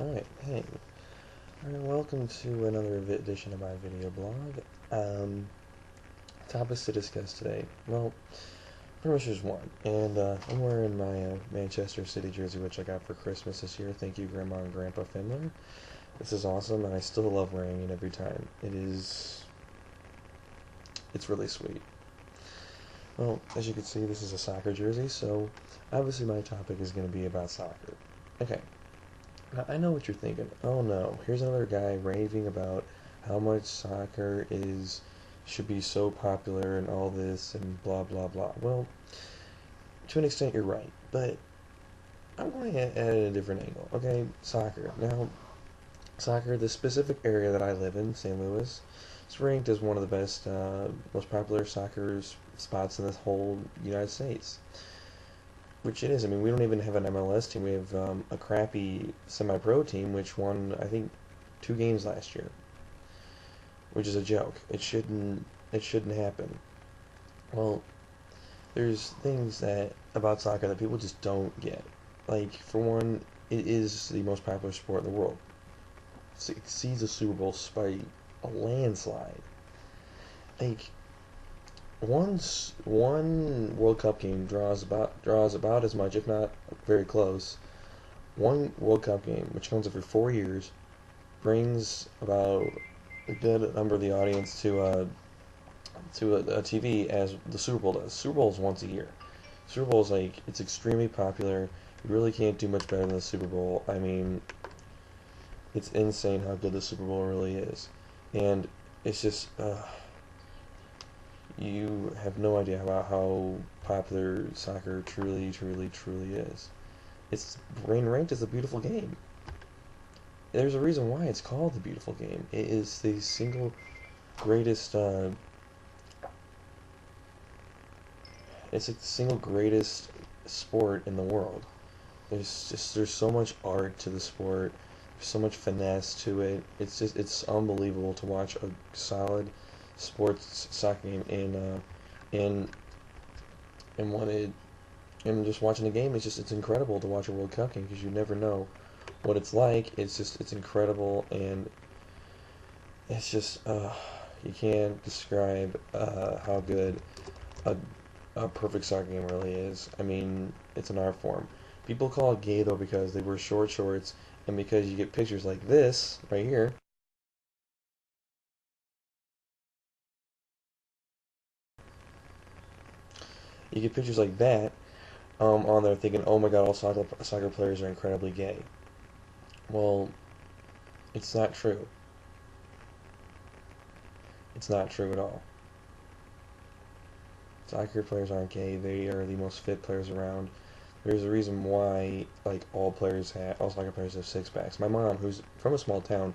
Alright, hey. Alright, welcome to another edition of my video blog. Topics to discuss today. Well, pretty much just one. And I'm wearing my Manchester City jersey, which I got for Christmas this year. Thank you, Grandma and Grandpa Findler. This is awesome, and I still love wearing it every time. It's really sweet. Well, as you can see, this is a soccer jersey, so obviously my topic is going to be about soccer. Okay, now, I know what you're thinking. Oh no, here's another guy raving about how much soccer is should be so popular and all this and blah blah blah. Well, to an extent you're right, but I'm going at it a different angle. Okay, soccer. Now, soccer, the specific area that I live in, St. Louis, is ranked as one of the best, most popular soccer spots in this whole United States. Which it is. I mean, we don't even have an MLS team. We have a crappy semi-pro team, which won, I think, 2 games last year, which is a joke. It shouldn't happen. Well, there's things that about soccer that people just don't get. Like, for one, it is the most popular sport in the world. It exceeds the Super Bowl by a landslide. Like, one World Cup game draws about as much, if not very close. One World Cup game, which comes every 4 years, brings about a good number of the audience to a TV as the Super Bowl does. Super Bowl is once a year. Super Bowl is like it's extremely popular. You really can't do much better than the Super Bowl. I mean, it's insane how good the Super Bowl really is, and it's just you have no idea about how popular soccer truly, truly, truly is. It's ranked as a beautiful game. There's a reason why it's called the beautiful game. It is the single greatest. It's like the single greatest sport in the world. There's so much art to the sport. There's so much finesse to it. It's unbelievable to watch a solid sports soccer game and and when it and just watching the game. It's incredible to watch a World Cup game because you never know what it's like. It's incredible, and it's just you can't describe how good a perfect soccer game really is. I mean, it's an art form. People call it gay though because they wear short shorts and because you get pictures like this right here. You get pictures like that on there thinking, oh my god, all soccer players are incredibly gay. Well, it's not true. It's not true at all. Soccer players aren't gay. They are the most fit players around. There's a reason why like all soccer players have six packs. My mom, who's from a small town,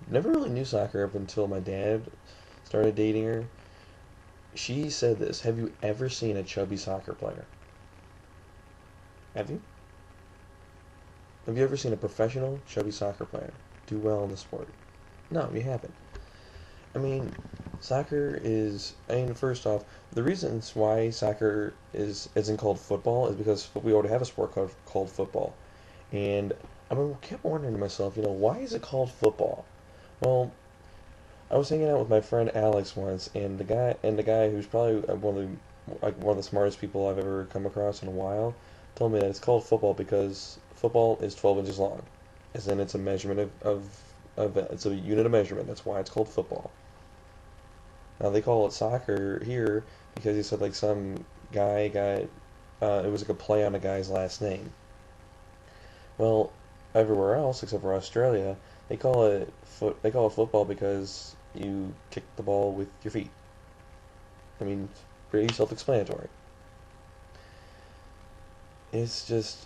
never really knew soccer up until my dad started dating her. She said this: "Have you ever seen a chubby soccer player? Have you? Have you ever seen a professional chubby soccer player do well in the sport? No, you haven't. I mean, soccer is. I mean, first off, the reasons why soccer isn't called football is because we already have a sport called football, and kept wondering to myself, why is it called football? Well, I was hanging out with my friend Alex once, and the guy who's probably one of the smartest people I've ever come across in a while, told me that it's called football because football is 12 inches long, as in it's a measurement of it's a unit of measurement. That's why it's called football. Now they call it soccer here because he said like some guy got it was like a play on a guy's last name. Well, everywhere else except for Australia, they call it football because you kick the ball with your feet. I mean, it's pretty self-explanatory. It's just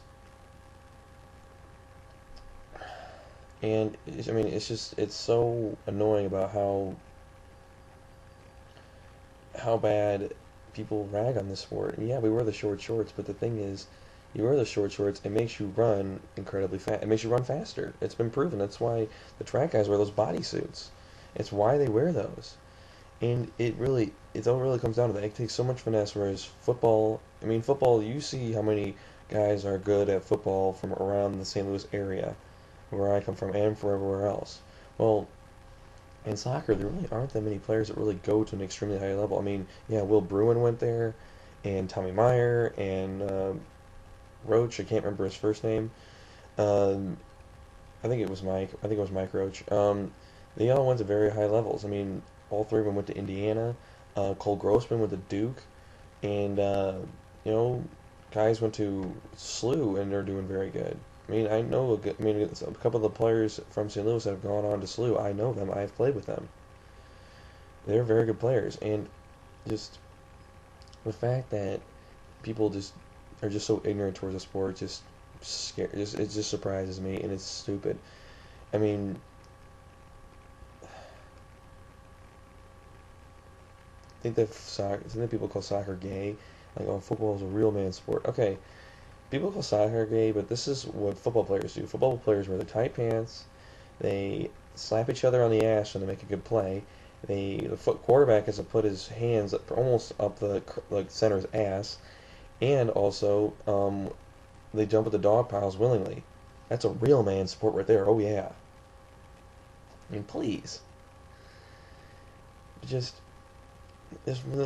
I mean, it's so annoying about how bad people rag on this sport. And yeah, we wear the short shorts, but the thing is, you wear the short shorts, it makes you run incredibly fast. It makes you run faster. It's been proven. That's why the track guys wear those bodysuits. It's why they wear those. And it all really comes down to that. It takes so much finesse, whereas football, I mean, football, you see how many guys are good at football from around the St. Louis area. where I come from and for everywhere else. Well, in soccer, there really aren't that many players that really go to an extremely high level. I mean, yeah, Will Bruin went there, and Tommy Meyer, and Roach. I can't remember his first name. Um, I think it was Mike. I think it was Mike Roach. They all went to very high levels. I mean, all three of them went to Indiana. Cole Grossman went to Duke, and you know, guys went to SLU and they're doing very good. I mean, I know. I mean, a couple of the players from St. Louis that have gone on to SLU. I know them. I've played with them. They're very good players, and just the fact that people just are just so ignorant towards the sport just it just surprises me, and it's stupid. I mean, I think that people call soccer gay. Like, oh, football is a real man sport. Okay, people call soccer gay, but this is what football players do. Football players wear the tight pants. They slap each other on the ass when they make a good play. The foot quarterback has to put his hands almost up the like center's ass, and also they jump at the dog piles willingly. That's a real man sport right there. Oh yeah. I mean, please, just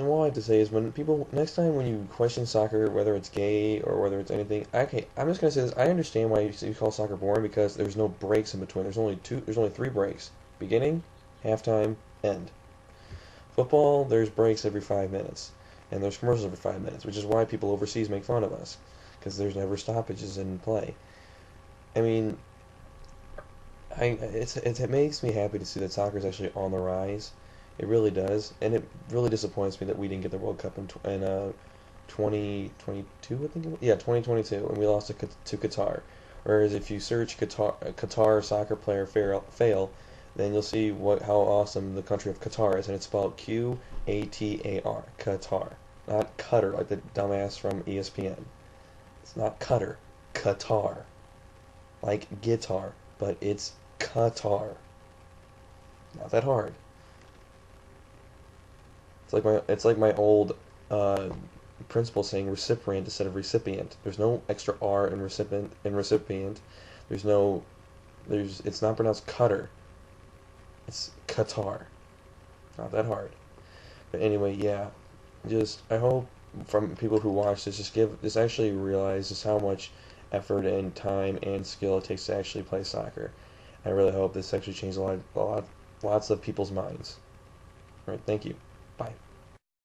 all I have to say is when people next time when you question soccer, whether it's gay or whether it's anything, okay, I'm just gonna say this. I understand why you call soccer boring because there's no breaks in between. There's only three breaks: beginning, halftime, end. Football, there's breaks every 5 minutes, and there's commercials every 5 minutes, which is why people overseas make fun of us because there's never stoppages in play. I mean, it makes me happy to see that soccer is actually on the rise. It really does, and it really disappoints me that we didn't get the World Cup in 2022, I think it was. Yeah, 2022, and we lost to Qatar. Whereas if you search Qatar soccer player fail, then you'll see how awesome the country of Qatar is, and it's spelled Qatar, Qatar, not Qatar like the dumbass from ESPN. It's not Qatar, Qatar, like guitar, but it's Qatar. Not that hard. It's like my old uh, principal saying recipient instead of recipient. There's no extra R in recipient. There's no it's not pronounced Qatar. It's Qatar. Not that hard. But anyway, yeah. Just I hope from people who watch this just actually realize just how much effort and time and skill it takes to actually play soccer. I really hope this actually changes lots of people's minds. All right, thank you. Bye.